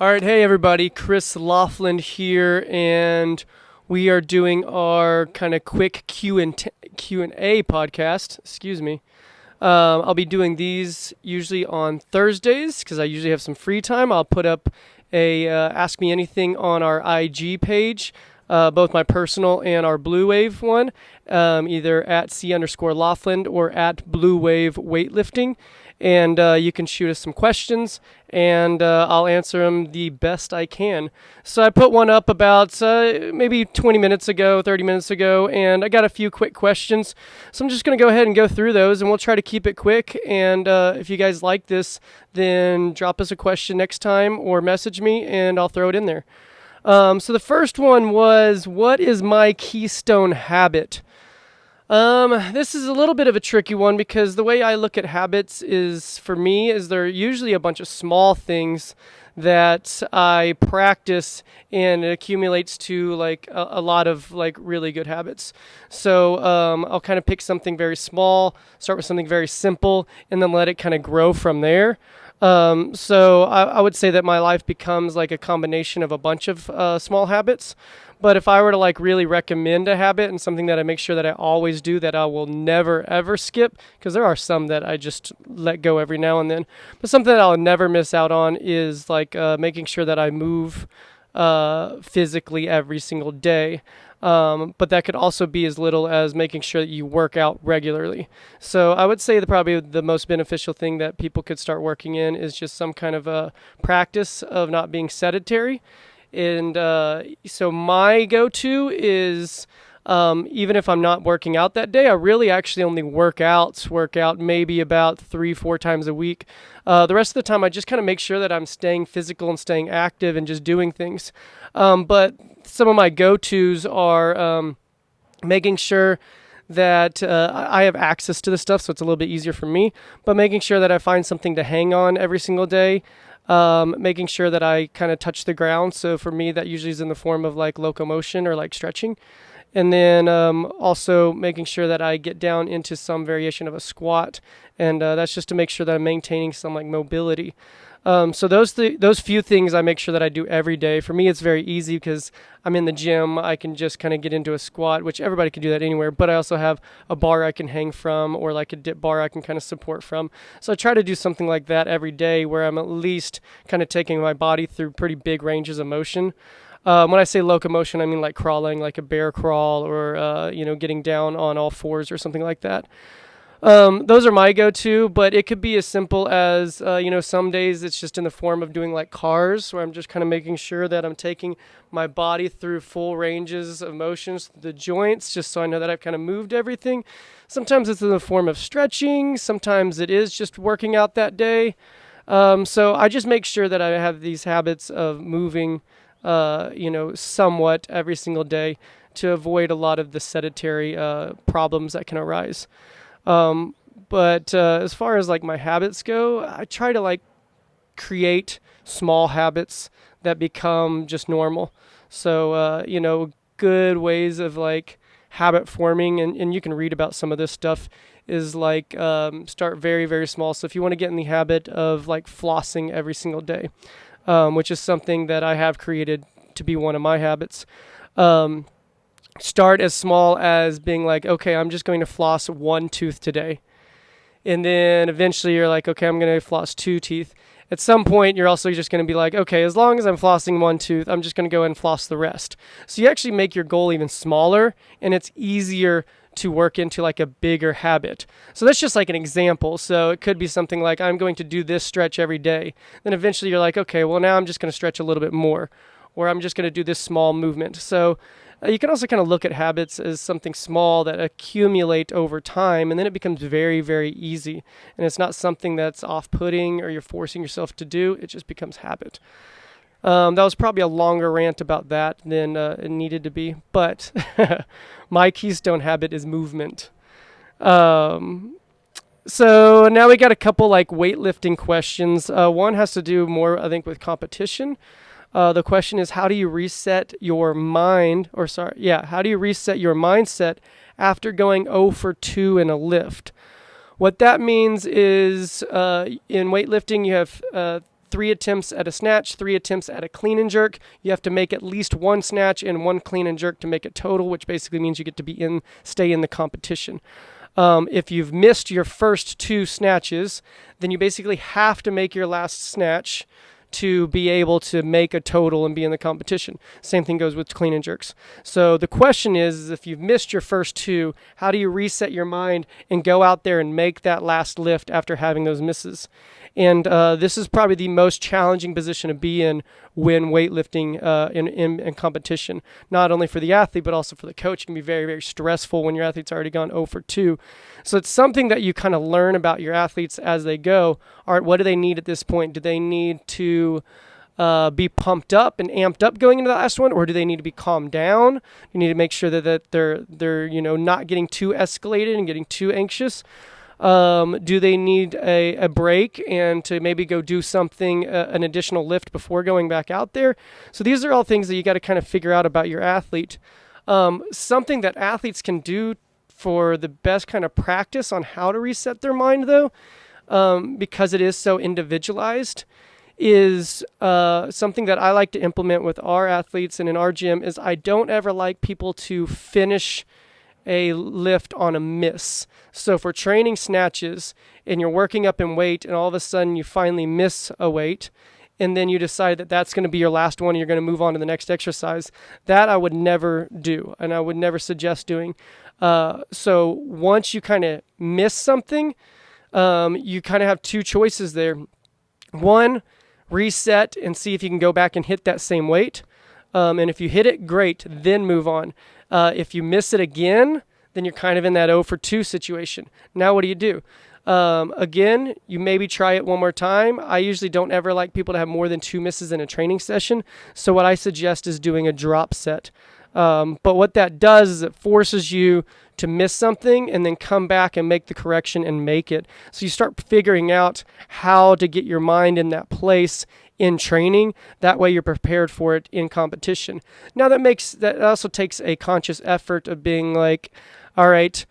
All right, hey everybody, Chris Laughlin here, and we are doing our kind of quick Q&A podcast. Excuse me. I'll be doing these usually on Thursdays because I usually have some free time. I'll put up a Ask Me Anything on our IG page, both my personal and our Blue Wave one, either at C_Laughlin or at Blue Wave Weightlifting. And you can shoot us some questions, and I'll answer them the best I can. So I put one up about maybe 20 minutes ago, 30 minutes ago, and I got a few quick questions. So I'm just going to go ahead and go through those, and we'll try to keep it quick. And if you guys like this, then drop us a question next time or message me, and I'll throw it in there. So the first one was, what is my keystone habit? This is a little bit of a tricky one because the way I look at habits is, for me, is they're usually a bunch of small things that I practice and it accumulates to like a lot of like really good habits. So I'll kind of pick something very small, start with something very simple, and then let it kind of grow from there. So I would say that my life becomes like a combination of a bunch of small habits. But if I were to like really recommend a habit and something that I make sure that I always do, that I will never ever skip, because there are some that I just let go every now and then, but something that I'll never miss out on is like making sure that I move physically every single day. But that could also be as little as making sure that you work out regularly. So I would say that probably the most beneficial thing that people could start working in is just some kind of a practice of not being sedentary. And so my go-to is, even if I'm not working out that day, I really actually only work out maybe about 3-4 times a week. The rest of the time, I just kind of make sure that I'm staying physical and staying active and just doing things. But some of my go-tos are making sure that I have access to the stuff, so it's a little bit easier for me, but making sure that I find something to hang on every single day. Making sure that I kind of touch the ground. So for me, that usually is in the form of like locomotion or like stretching. And then also making sure that I get down into some variation of a squat. And that's just to make sure that I'm maintaining some like mobility. So those few things I make sure that I do every day. For me, it's very easy because I'm in the gym. I can just kind of get into a squat, which everybody can do that anywhere. But I also have a bar I can hang from, or like a dip bar I can kind of support from. So I try to do something like that every day where I'm at least kind of taking my body through pretty big ranges of motion. When I say locomotion, I mean like crawling, like a bear crawl, or getting down on all fours or something like that. Those are my go-to, but it could be as simple as, some days it's just in the form of doing like cars, where I'm just kind of making sure that I'm taking my body through full ranges of motions, the joints, just so I know that I've kind of moved everything. Sometimes it's in the form of stretching. Sometimes it is just working out that day. So I just make sure that I have these habits of moving, somewhat every single day to avoid a lot of the sedentary problems that can arise. But as far as like my habits go, I try to like create small habits that become just normal. So, good ways of like habit forming, and you can read about some of this stuff, is like start very, very small. So if you want to get in the habit of like flossing every single day, which is something that I have created to be one of my habits, start as small as being like, okay, I'm just going to floss one tooth today. And then eventually you're like, okay, I'm going to floss 2 teeth. At some point, you're also just going to be like, okay, as long as I'm flossing 1 tooth, I'm just going to go and floss the rest. So you actually make your goal even smaller, and it's easier to work into like a bigger habit. So that's just like an example. So it could be something like, I'm going to do this stretch every day. Then eventually you're like, okay, well now I'm just going to stretch a little bit more, or I'm just going to do this small movement. So you can also kind of look at habits as something small that accumulate over time, and then it becomes very, very easy. And it's not something that's off-putting or you're forcing yourself to do. It just becomes habit. That was probably a longer rant about that than it needed to be. But my keystone habit is movement. So now we got a couple like weightlifting questions. One has to do more, I think, with competition. The question is, how do you reset your how do you reset your mindset after going 0 for 2 in a lift? What that means is, in weightlifting, you have 3 attempts at a snatch, 3 attempts at a clean and jerk. You have to make at least 1 snatch and 1 clean and jerk to make it total, which basically means you get to stay in the competition. If you've missed your first 2 snatches, then you basically have to make your last snatch to be able to make a total and be in the competition. Same thing goes with clean and jerks. So the question is if you've missed your first 2, how do you reset your mind and go out there and make that last lift after having those misses? And this is probably the most challenging position to be in when weightlifting in competition, not only for the athlete, but also for the coach. It can be very, very stressful when your athlete's already gone 0 for 2. So it's something that you kind of learn about your athletes as they go. All right, what do they need at this point? Do they need to be pumped up and amped up going into the last one, or do they need to be calmed down? You need to make sure that they're not getting too escalated and getting too anxious. Do they need a break and to maybe go do something, an additional lift before going back out there? So these are all things that you got to kind of figure out about your athlete. Something that athletes can do for the best kind of practice on how to reset their mind, though, because it is so individualized, is something that I like to implement with our athletes and in our gym is I don't ever like people to finish a lift on a miss. So if we're training snatches and you're working up in weight and all of a sudden you finally miss a weight and then you decide that that's going to be your last one and you're going to move on to the next exercise, that I would never do and I would never suggest doing. So once you kind of miss something, you kind of have 2 choices there. One, reset and see if you can go back and hit that same weight. And if you hit it, great, then move on. If you miss it again, then you're kind of in that 0 for 2 situation. Now what do? Again, you maybe try it one more time. I usually don't ever like people to have more than 2 misses in a training session. So what I suggest is doing a drop set. But what that does is it forces you to miss something and then come back and make the correction and make it. So you start figuring out how to get your mind in that place in training. That way you're prepared for it in competition. Now that also takes a conscious effort of being like, all right,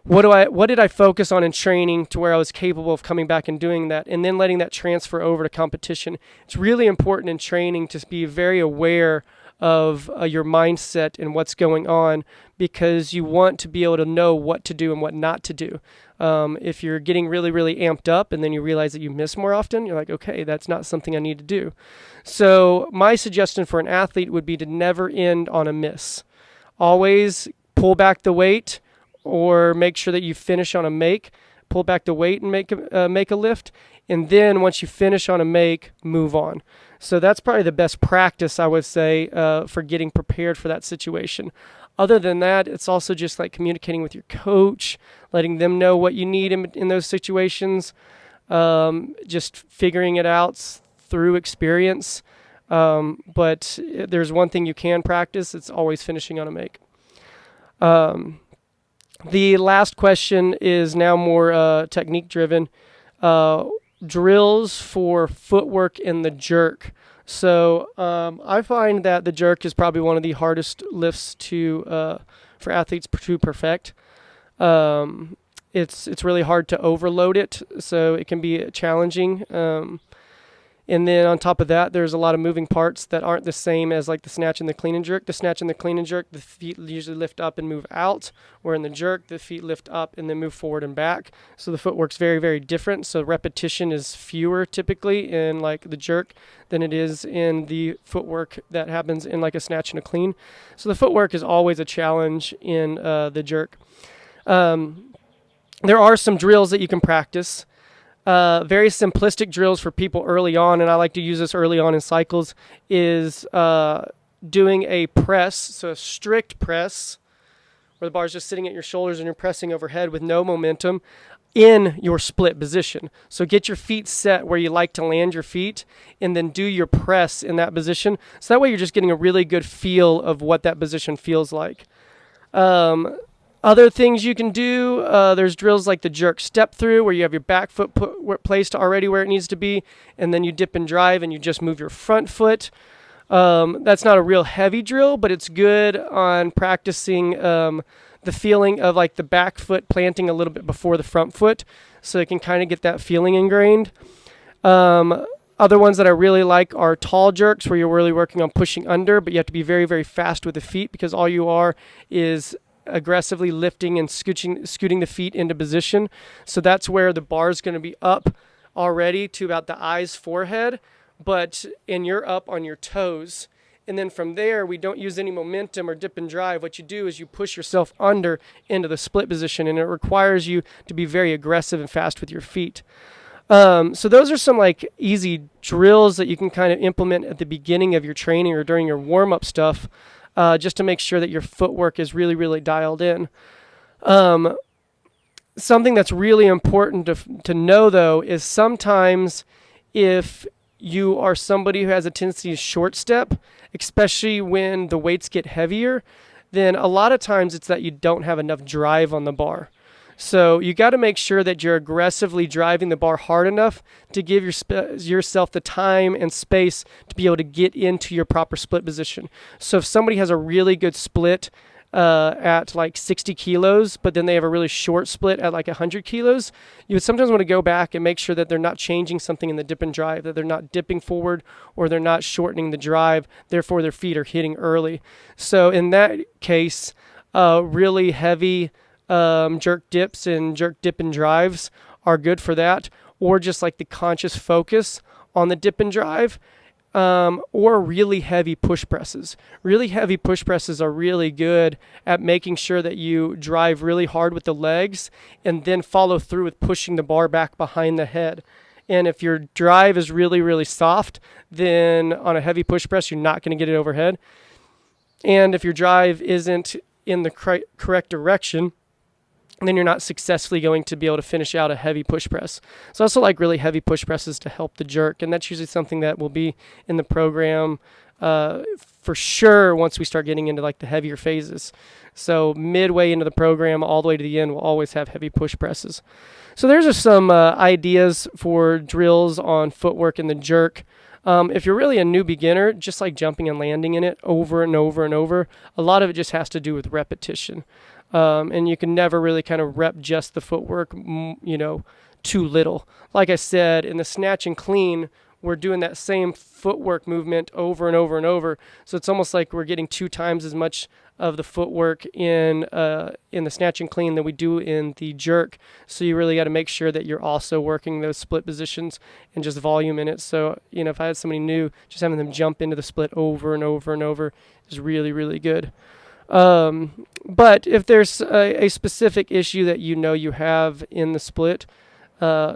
what did I focus on in training to where I was capable of coming back and doing that, and then letting that transfer over to competition. It's really important in training to be very aware of your mindset and what's going on, because you want to be able to know what to do and what not to do. If you're getting really, really amped up and then you realize that you miss more often, you're like, okay, that's not something I need to do. So my suggestion for an athlete would be to never end on a miss. Always pull back the weight or make sure that you finish on a make. Pull back the weight and make a lift. And then once you finish on a make, move on. So that's probably the best practice, I would say, for getting prepared for that situation. Other than that, it's also just like communicating with your coach, letting them know what you need in those situations, just figuring it out through experience. But there's one thing you can practice. It's always finishing on a make. The last question is now more technique driven. Drills for footwork in the jerk. So I find that the jerk is probably one of the hardest lifts for athletes to perfect. It's really hard to overload it, so it can be challenging. And then on top of that, there's a lot of moving parts that aren't the same as like the snatch and the clean and jerk. The snatch and the clean and jerk, the feet usually lift up and move out, where in the jerk, the feet lift up and then move forward and back. So the footwork's very, very different. So repetition is fewer typically in like the jerk than it is in the footwork that happens in like a snatch and a clean. So the footwork is always a challenge in the jerk. There are some drills that you can practice. Very simplistic drills for people early on, and I like to use this early on in cycles, is doing a press, so a strict press, where the bar is just sitting at your shoulders and you're pressing overhead with no momentum in your split position. So get your feet set where you like to land your feet, and then do your press in that position. So that way you're just getting a really good feel of what that position feels like. Other things you can do, there's drills like the jerk step through, where you have your back foot placed already where it needs to be, and then you dip and drive and you just move your front foot. That's not a real heavy drill, but it's good on practicing the feeling of like the back foot planting a little bit before the front foot, so it can kind of get that feeling ingrained. Other ones that I really like are tall jerks, where you're really working on pushing under, but you have to be very, very fast with the feet, because all you are is aggressively lifting and scooting the feet into position. So that's where the bar is going to be up already to about the eye's forehead, and you're up on your toes. And then from there, we don't use any momentum or dip and drive. What you do is you push yourself under into the split position, and it requires you to be very aggressive and fast with your feet. So those are some like easy drills that you can kind of implement at the beginning of your training or during your warm-up stuff, just to make sure that your footwork is really, really dialed in. Something that's really important to know, though, is sometimes if you are somebody who has a tendency to short step, especially when the weights get heavier, then a lot of times it's that you don't have enough drive on the bar. So you got to make sure that you're aggressively driving the bar hard enough to give yourself the time and space to be able to get into your proper split position. So if somebody has a really good split at like 60 kilos, but then they have a really short split at like 100 kilos, you would sometimes want to go back and make sure that they're not changing something in the dip and drive, that they're not dipping forward or they're not shortening the drive, therefore their feet are hitting early. So in that case, really heavy jerk dips and jerk dip and drives are good for that, or just like the conscious focus on the dip and drive, or really heavy push presses. Really heavy push presses are really good at making sure that you drive really hard with the legs and then follow through with pushing the bar back behind the head. And if your drive is really, really soft, then on a heavy push press, you're not going to get it overhead. And if your drive isn't in the correct direction, then you're not successfully going to be able to finish out a heavy push press. So I also like really heavy push presses to help the jerk, and that's usually something that will be in the program for sure once we start getting into like the heavier phases. So midway into the program all the way to the end, we'll always have heavy push presses. So there's just some ideas for drills on footwork and the jerk. If you're really a new beginner, just like jumping and landing in it over and over and over, a lot of it just has to do with repetition. And you can never really kind of rep just the footwork, too little. Like I said, in the snatch and clean, we're doing that same footwork movement over and over and over. So it's almost like we're getting 2 times as much of the footwork in the snatch and clean than we do in the jerk. So you really got to make sure that you're also working those split positions and just volume in it. So, if I had somebody new, just having them jump into the split over and over and over is really, really good. But if there's a specific issue that you have in the split,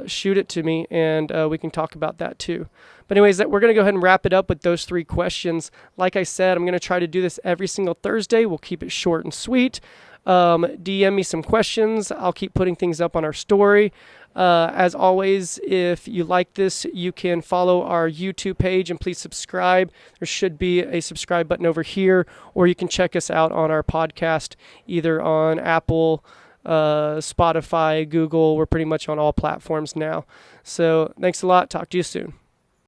shoot it to me and we can talk about that too. But anyways, we're going to go ahead and wrap it up with those 3 questions. Like I said, I'm going to try to do this every single Thursday. We'll keep it short and sweet. DM me some questions. I'll keep putting things up on our story. As always, if you like this, you can follow our YouTube page and please subscribe. There should be a subscribe button over here, or you can check us out on our podcast, either on Apple, Spotify, Google. We're pretty much on all platforms now. So thanks a lot. Talk to you soon.